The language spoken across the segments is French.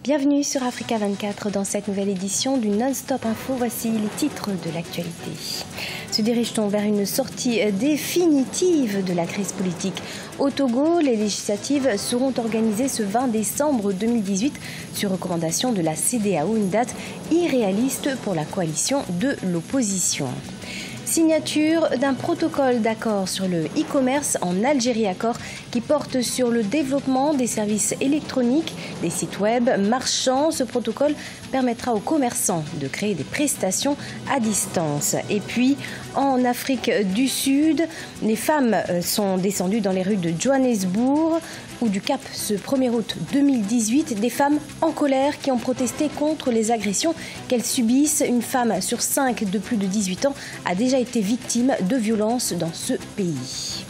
Bienvenue sur Africa 24 dans cette nouvelle édition du Non-Stop Info. Voici les titres de l'actualité. Se dirige-t-on vers une sortie définitive de la crise politique? Au Togo, les législatives seront organisées ce 20 décembre 2018 sur recommandation de la CEDEAO, une date irréaliste pour la coalition de l'opposition. Signature d'un protocole d'accord sur le e-commerce en Algérie, accord qui porte sur le développement des services électroniques, des sites web marchands. Ce protocole permettra aux commerçants de créer des prestations à distance. Et puis, en Afrique du Sud, les femmes sont descendues dans les rues de Johannesburg ou du Cap ce 1er août 2018. Des femmes en colère qui ont protesté contre les agressions qu'elles subissent. Une femme sur 5 de plus de 18 ans a déjà été victime de violences dans ce pays.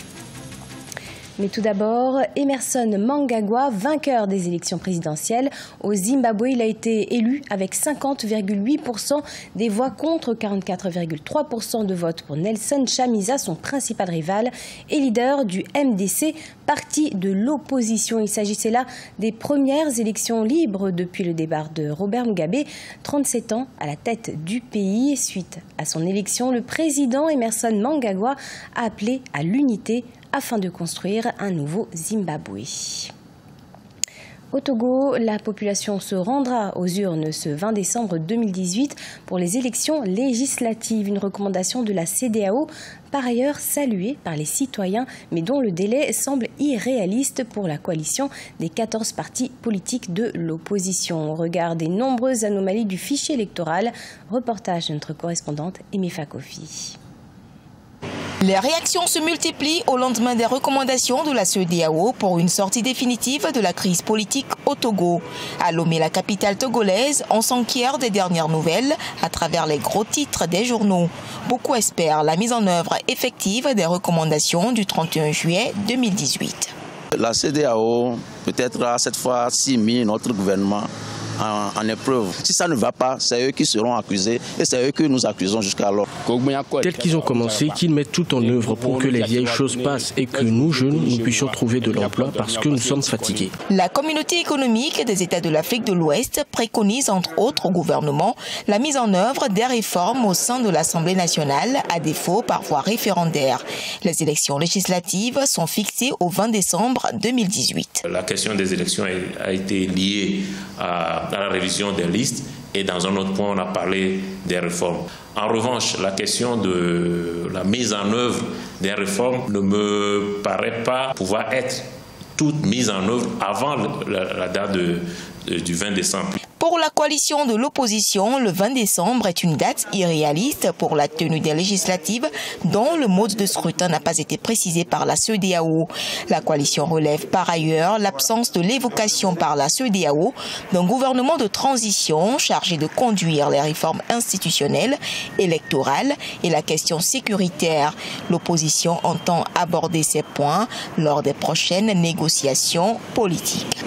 Mais tout d'abord, Emmerson Mnangagwa, vainqueur des élections présidentielles au Zimbabwe. Il a été élu avec 50,8% des voix contre 44,3% de votes pour Nelson Chamisa, son principal rival et leader du MDC, parti de l'opposition. Il s'agissait là des premières élections libres depuis le départ de Robert Mugabe, 37 ans à la tête du pays. Suite à son élection, le président Emmerson Mnangagwa a appelé à l'unité afin de construire un nouveau Zimbabwe. Au Togo, la population se rendra aux urnes ce 20 décembre 2018 pour les élections législatives. Une recommandation de la CEDEAO, par ailleurs saluée par les citoyens, mais dont le délai semble irréaliste pour la coalition des 14 partis politiques de l'opposition. Au regard des nombreuses anomalies du fichier électoral, reportage de notre correspondante Aimé Fakofi. Les réactions se multiplient au lendemain des recommandations de la CEDEAO pour une sortie définitive de la crise politique au Togo. À Lomé, la capitale togolaise, on s'enquiert des dernières nouvelles à travers les gros titres des journaux. Beaucoup espèrent la mise en œuvre effective des recommandations du 31 juillet 2018. La CEDEAO peut-être a cette fois-ci mis notre gouvernement en épreuve. Si ça ne va pas, c'est eux qui seront accusés et c'est eux que nous accusons jusqu'alors. Tel qu'ils ont commencé, qu'ils mettent tout en œuvre pour que les vieilles choses passent et que nous, jeunes, nous puissions trouver de l'emploi parce que nous sommes fatigués. La communauté économique des États de l'Afrique de l'Ouest préconise entre autres au gouvernement la mise en œuvre des réformes au sein de l'Assemblée nationale, à défaut par voie référendaire. Les élections législatives sont fixées au 20 décembre 2018. La question des élections a été liée à la révision des listes et dans un autre point on a parlé des réformes. En revanche, la question de la mise en œuvre des réformes ne me paraît pas pouvoir être toute mise en œuvre avant la date du 20 décembre. Pour la coalition de l'opposition, le 20 décembre est une date irréaliste pour la tenue des législatives dont le mode de scrutin n'a pas été précisé par la CEDEAO. La coalition relève par ailleurs l'absence de l'évocation par la CEDEAO d'un gouvernement de transition chargé de conduire les réformes institutionnelles, électorales et la question sécuritaire. L'opposition entend aborder ces points lors des prochaines négociations politiques.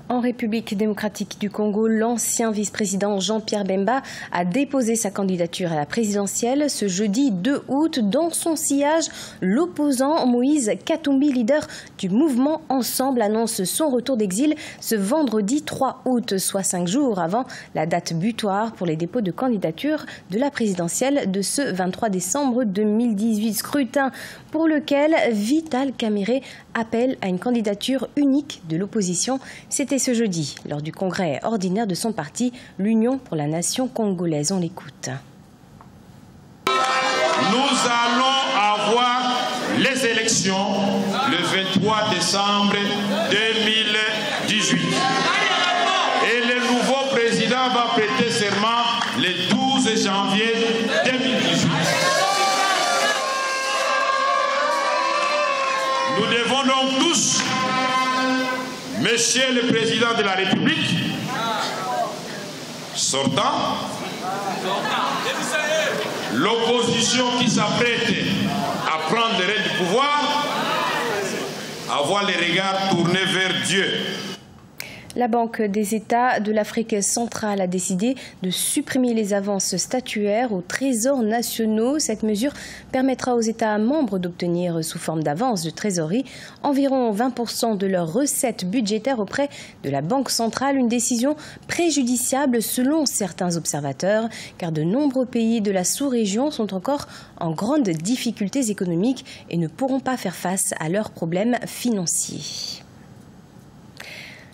En République démocratique du Congo, l'ancien vice-président Jean-Pierre Bemba a déposé sa candidature à la présidentielle ce jeudi 2 août. Dans son sillage, l'opposant Moïse Katumbi, leader du mouvement Ensemble, annonce son retour d'exil ce vendredi 3 août, soit 5 jours avant la date butoir pour les dépôts de candidature de la présidentielle de ce 23 décembre 2018. Scrutin pour lequel Vital Kamerhe appelle à une candidature unique de l'opposition. C'était ce jeudi, lors du congrès ordinaire de son parti, l'Union pour la nation congolaise. On l'écoute. Nous allons avoir les élections le 23 décembre 2018. Et le nouveau président va prêter serment le 12 janvier 2018. Nous devons donc tous, Monsieur le Président de la République, sortant, l'opposition qui s'apprête à prendre les rênes du pouvoir, avoir les regards tournés vers Dieu. La Banque des États de l'Afrique centrale a décidé de supprimer les avances statuaires aux trésors nationaux. Cette mesure permettra aux États membres d'obtenir sous forme d'avance de trésorerie environ 20% de leurs recettes budgétaires auprès de la Banque centrale. Une décision préjudiciable selon certains observateurs, car de nombreux pays de la sous-région sont encore en grande difficultés économiques et ne pourront pas faire face à leurs problèmes financiers.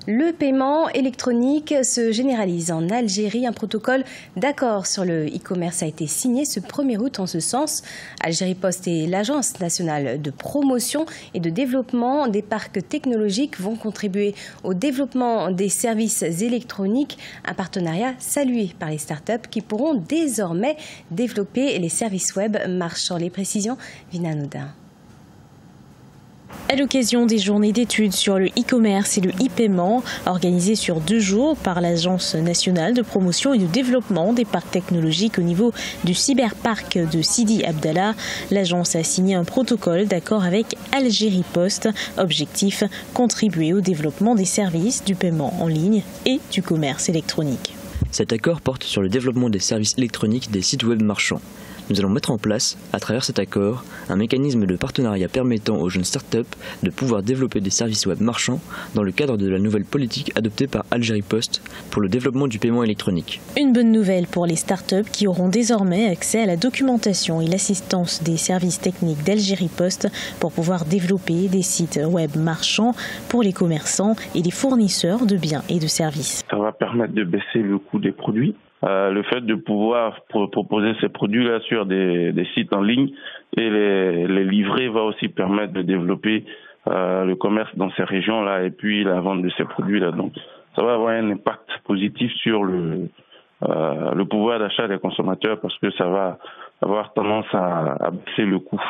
Le paiement électronique se généralise en Algérie. Un protocole d'accord sur le e-commerce a été signé ce 1er août en ce sens. Algérie Post et l'Agence nationale de promotion et de développement des parcs technologiques vont contribuer au développement des services électroniques. Un partenariat salué par les startups qui pourront désormais développer les services web marchands. Les précisions, Vina Nodin. À l'occasion des journées d'études sur le e-commerce et le e-paiement, organisées sur 2 jours par l'Agence nationale de promotion et de développement des parcs technologiques au niveau du cyberparc de Sidi Abdallah, l'agence a signé un protocole d'accord avec Algérie Post. Objectif, contribuer au développement des services du paiement en ligne et du commerce électronique. Cet accord porte sur le développement des services électroniques des sites web marchands. Nous allons mettre en place, à travers cet accord, un mécanisme de partenariat permettant aux jeunes startups de pouvoir développer des services web marchands dans le cadre de la nouvelle politique adoptée par Algérie Post pour le développement du paiement électronique. Une bonne nouvelle pour les startups qui auront désormais accès à la documentation et l'assistance des services techniques d'Algérie Post pour pouvoir développer des sites web marchands pour les commerçants et les fournisseurs de biens et de services. Ça va permettre de baisser le coût des produits. Le fait de pouvoir proposer ces produits-là sur des sites en ligne et les livrer va aussi permettre de développer le commerce dans ces régions-là et puis la vente de ces produits-là. Donc, ça va avoir un impact positif sur le pouvoir d'achat des consommateurs parce que ça va avoir tendance à baisser le coût.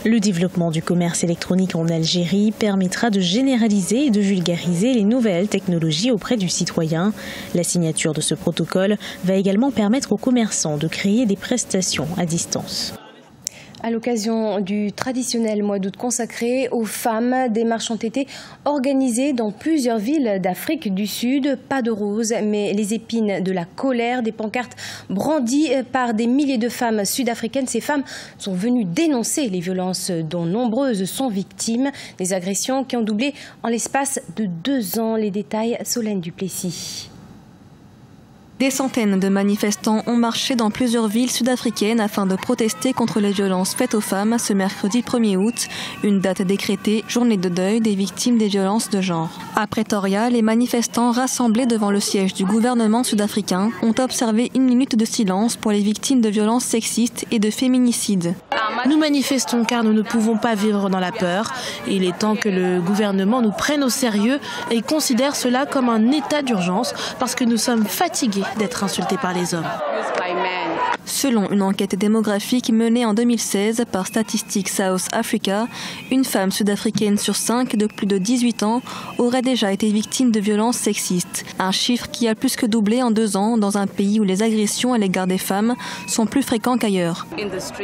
Le développement du commerce électronique en Algérie permettra de généraliser et de vulgariser les nouvelles technologies auprès du citoyen. La signature de ce protocole va également permettre aux commerçants de créer des prestations à distance. À l'occasion du traditionnel mois d'août consacré aux femmes, des marches ont été organisées dans plusieurs villes d'Afrique du Sud. Pas de roses, mais les épines de la colère, des pancartes brandies par des milliers de femmes sud-africaines. Ces femmes sont venues dénoncer les violences dont nombreuses sont victimes, des agressions qui ont doublé en l'espace de 2 ans. Les détails, Solène Duplessis. Des centaines de manifestants ont marché dans plusieurs villes sud-africaines afin de protester contre les violences faites aux femmes ce mercredi 1er août, une date décrétée journée de deuil des victimes des violences de genre. À Pretoria, les manifestants rassemblés devant le siège du gouvernement sud-africain ont observé 1 minute de silence pour les victimes de violences sexistes et de féminicides. Nous manifestons car nous ne pouvons pas vivre dans la peur. Il est temps que le gouvernement nous prenne au sérieux et considère cela comme un état d'urgence parce que nous sommes fatigués d'être insultés par les hommes. Selon une enquête démographique menée en 2016 par Statistics South Africa, une femme sud-africaine sur 5 de plus de 18 ans aurait déjà été victime de violences sexistes. Un chiffre qui a plus que doublé en 2 ans dans un pays où les agressions à l'égard des femmes sont plus fréquentes qu'ailleurs.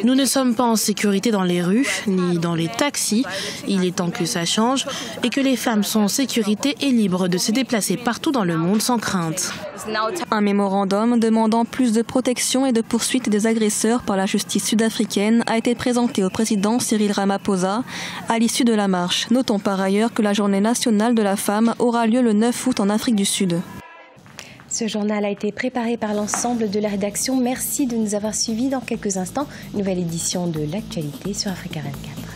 Nous ne sommes pas en sécurité dans les rues ni dans les taxis. Il est temps que ça change et que les femmes soient en sécurité et libres de se déplacer partout dans le monde sans crainte. Un mémorandum demandant plus de protection et de poursuite des agresseurs par la justice sud-africaine a été présenté au président Cyril Ramaphosa à l'issue de la marche. Notons par ailleurs que la journée nationale de la femme aura lieu le 9 août en Afrique du Sud. Ce journal a été préparé par l'ensemble de la rédaction. Merci de nous avoir suivis. Dans quelques instants, nouvelle édition de l'actualité sur Africa 24.